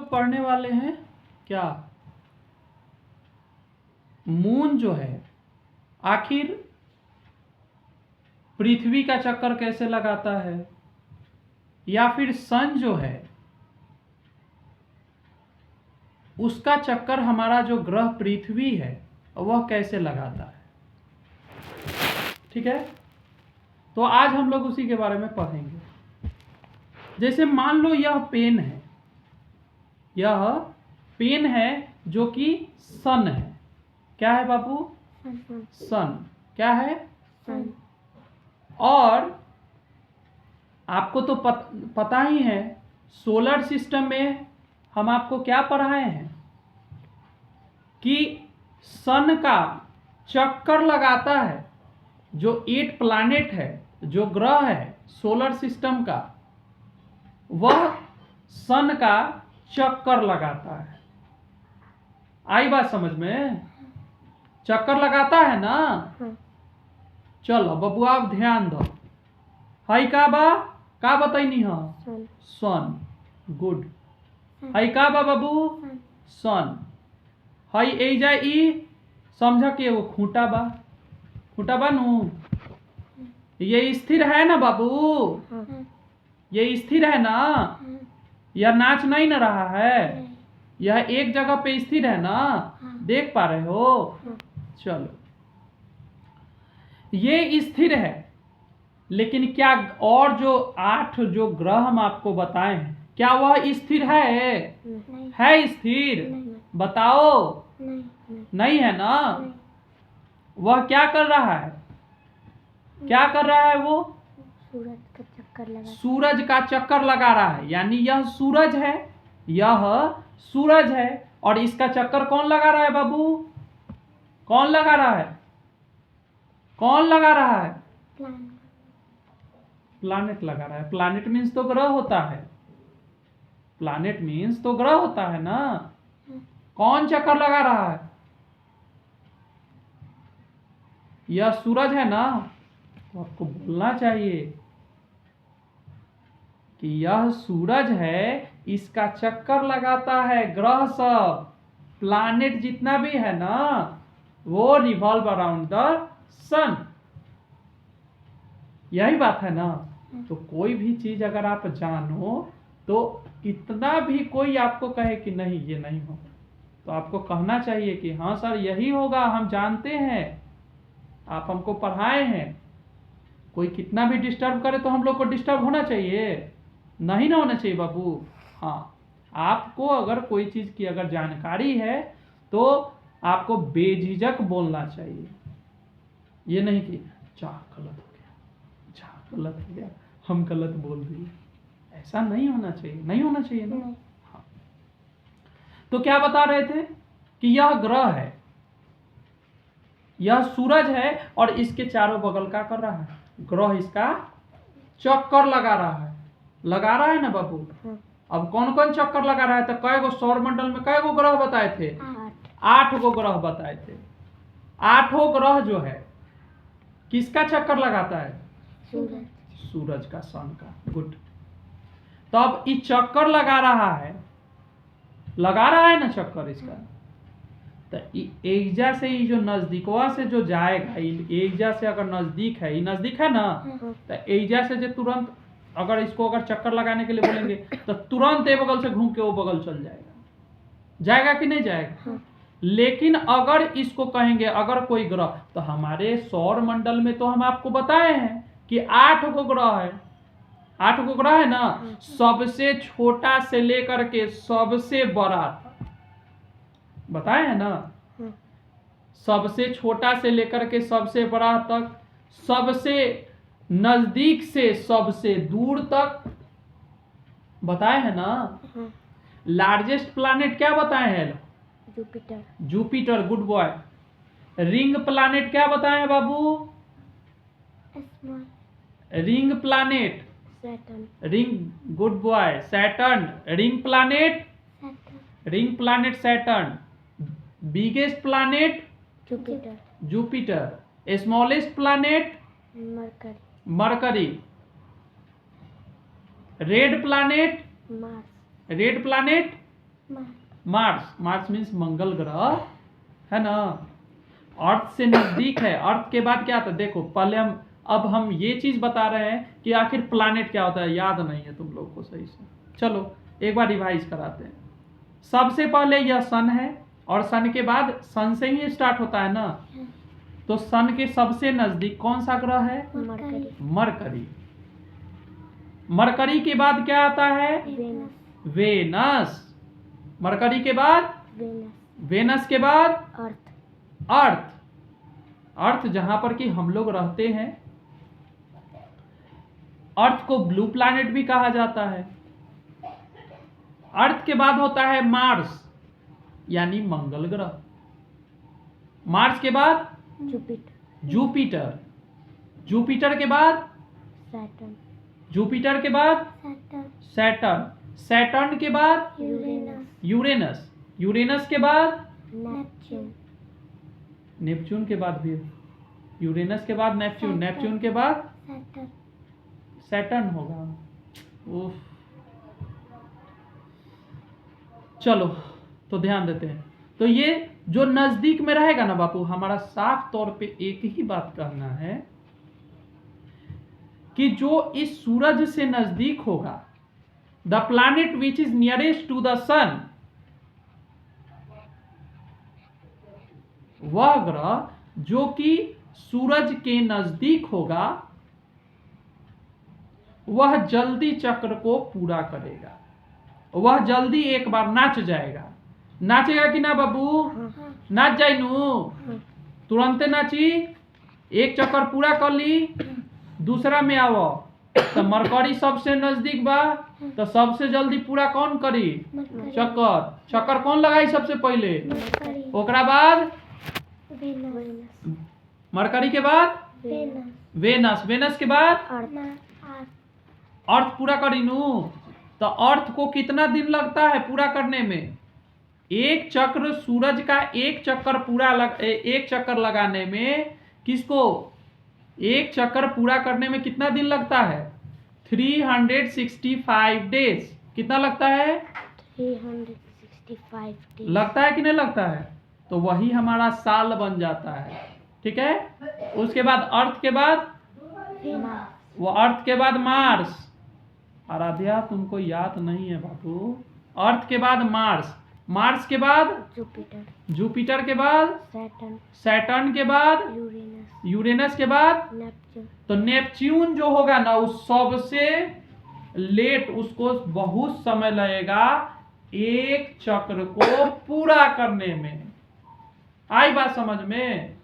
लोग पढ़ने वाले हैं क्या, मून जो है आखिर पृथ्वी का चक्कर कैसे लगाता है, या फिर सन जो है उसका चक्कर हमारा जो ग्रह पृथ्वी है वह कैसे लगाता है। ठीक है, तो आज हम लोग उसी के बारे में पढ़ेंगे। जैसे मान लो यह पेन है, यह पेन है जो कि सन है। क्या है बाबू? सन। क्या है? सन। और आपको तो पता ही है सोलर सिस्टम में हम आपको क्या पढ़ाए हैं कि सन का चक्कर लगाता है जो 8 प्लैनेट है, जो ग्रह है सोलर सिस्टम का, वह सन का चक्कर लगाता है। आई बात समझ में? चक्कर लगाता है ना? चलो बबुआ आप ध्यान दो। हाई का बताइनी है? सन। गुड। हाई का बाबू? सन। हाई एजा ई समझ के वो खूंटा बा नु। ये स्थिर है ना बाबू? ये स्थिर है ना? यह नाच नहीं न रहा है, यह एक जगह पे स्थिर है ना? देख पा रहे हो? चलो, ये स्थिर है, लेकिन क्या और जो 8 जो ग्रह हम आपको बताए हैं क्या वह स्थिर है? नहीं। है स्थिर? नहीं। बताओ। नहीं है ना? वह क्या कर रहा है? क्या कर रहा है वो? सूरज का चक्कर लगा रहा है। यानी यह सूरज है, यह सूरज है, और इसका चक्कर कौन लगा रहा है बाबू? कौन लगा रहा है? कौन लगा रहा है? प्लैनेट लगा रहा है। प्लैनेट मीन्स तो ग्रह होता है। प्लैनेट मीन्स तो ग्रह होता है ना? कौन चक्कर लगा रहा है? यह सूरज है ना? तो आपको बोलना चाहिए कि यह सूरज है, इसका चक्कर लगाता है ग्रह सब। प्लैनेट जितना भी है ना वो रिवॉल्व अराउंड द सन। यही बात है ना? तो कोई भी चीज अगर आप जानो तो कितना भी कोई आपको कहे कि नहीं ये नहीं होगा, तो आपको कहना चाहिए कि हाँ सर यही होगा, हम जानते हैं, आप हमको पढ़ाए हैं। कोई कितना भी डिस्टर्ब करे तो हम लोग को डिस्टर्ब होना चाहिए? नहीं ना होना चाहिए बाबू। हाँ, आपको अगर कोई चीज की अगर जानकारी है तो आपको बेझिझक बोलना चाहिए। ये नहीं कि गलत हो गया, हम गलत बोल दिए। ऐसा नहीं होना चाहिए, नहीं होना चाहिए ना? हाँ। तो क्या बता रहे थे कि यह ग्रह है, यह सूरज है, और इसके चारों बगल क्या कर रहा है? ग्रह इसका चक्कर लगा रहा है ना बाबू? अब कौन कौन चक्कर लगा रहा है? तो कई गो सौर मंडल में कई गो ग्रह बताए थे? 8 गो ग्रह बताए थे। 8 ग्रह जो है किसका चक्कर लगाता है? सूरज का, सन का। गुड। तो अब ये चक्कर लगा रहा है ना चक्कर इसका। तो एजा से ये जो नजदीकवा से जो जाएगा, एजा से अगर नजदीक है ना, तो एजा से जो तुरंत अगर इसको अगर चक्कर लगाने के लिए बोलेंगे तो तुरंत एक बगल से घूम के वो बगल चल जाएगा कि नहीं जाएगा? लेकिन अगर इसको कहेंगे अगर कोई ग्रह, तो हमारे सौर मंडल में तो हम आपको बताए हैं कि 8 गो ग्रह है। 8 गो ग्रह है ना? सबसे छोटा से लेकर के सबसे बड़ा तक बताए हैं ना? सबसे छोटा से लेकर के सबसे बड़ा तक, सबसे नजदीक से सबसे दूर तक बताए हैं ना? लार्जेस्ट प्लैनेट क्या बताए हैं? Jupiter. Good boy. Ring planet क्या बताए हैं बाबू? Ring planet, ring. Good boy. Saturn. Ring planet Saturn. Biggest planet Jupiter. Smallest planet Mercury. Red planet Mars. Mars means Mangal ग्रह है ना, अर्थ से नजदीक है। अर्थ के बाद क्या आता है, देखो पहले अब हम ये चीज बता रहे हैं कि आखिर प्लैनेट क्या होता है, याद नहीं है तुम लोग को सही से। चलो एक बार रिवाइज कराते हैं। सबसे पहले यह सन है, और सन के बाद सन से ही स्टार्ट होता है ना, तो सन के सबसे नजदीक कौन सा ग्रह है, मरकरी। मरकरी के बाद क्या आता है, वेनस। मरकरी के बाद वेनस के बाद अर्थ। अर्थ जहां पर कि हम लोग रहते हैं। अर्थ को ब्लू प्लैनेट भी कहा जाता है। अर्थ के बाद होता है मार्स यानी मंगल ग्रह। मार्स के बाद जुपिटर। जुपिटर के बाद जुपिटर के बाद सैटर्न। सैटर्न के बाद यूरेनस। यूरेनस के बाद नेपच्यून के बाद भी, यूरेनस के बाद नेपच्यून। नेपच्यून के बाद सैटर्न होगा। उफ। चलो तो ध्यान देते हैं। तो ये जो नजदीक में रहेगा ना बापू, हमारा साफ तौर पे एक ही बात कहना है कि जो इस सूरज से नजदीक होगा, the planet which is nearest to the sun, वह ग्रह जो कि सूरज के नजदीक होगा, वह जल्दी चक्र को पूरा करेगा। वह जल्दी एक बार नाच जाएगा। नाचेगा कि ना बाबू, नाच जाए नू, तुरंते नाची। एक चक्कर पूरा कर ली, दूसरा में आवो। तो मरकरी सबसे नजदीक बा, तो सबसे जल्दी पूरा कौन करी, चक्कर। चक्कर कौन लगाई सबसे पहले, ओकरा बाद मरकरी के बाद वेनस। वेनस के बाद अर्थ पूरा करी नू। तो अर्थ को कितना दिन लगता है पूरा करने में, एक चक्र सूरज का एक चक्कर एक चक्कर लगाने में, किसको एक चक्कर पूरा करने में कितना दिन लगता है, 365 डेज। कितना लगता है, 365 डेज लगता है कि नहीं लगता है। तो वही हमारा साल बन जाता है। ठीक है। उसके बाद अर्थ के बाद वो, अर्थ के बाद मार्स। आराध्या तुमको याद नहीं है बाबू। अर्थ के बाद मार्स। मार्स के बाद जुपिटर। जुपिटर के बाद सैटर्न के बाद यूरेनस के बाद नेपच्यून। तो नेपच्यून जो होगा ना, उस सबसे लेट, उसको बहुत समय लगेगा एक चक्र को पूरा करने में। आई बात समझ में।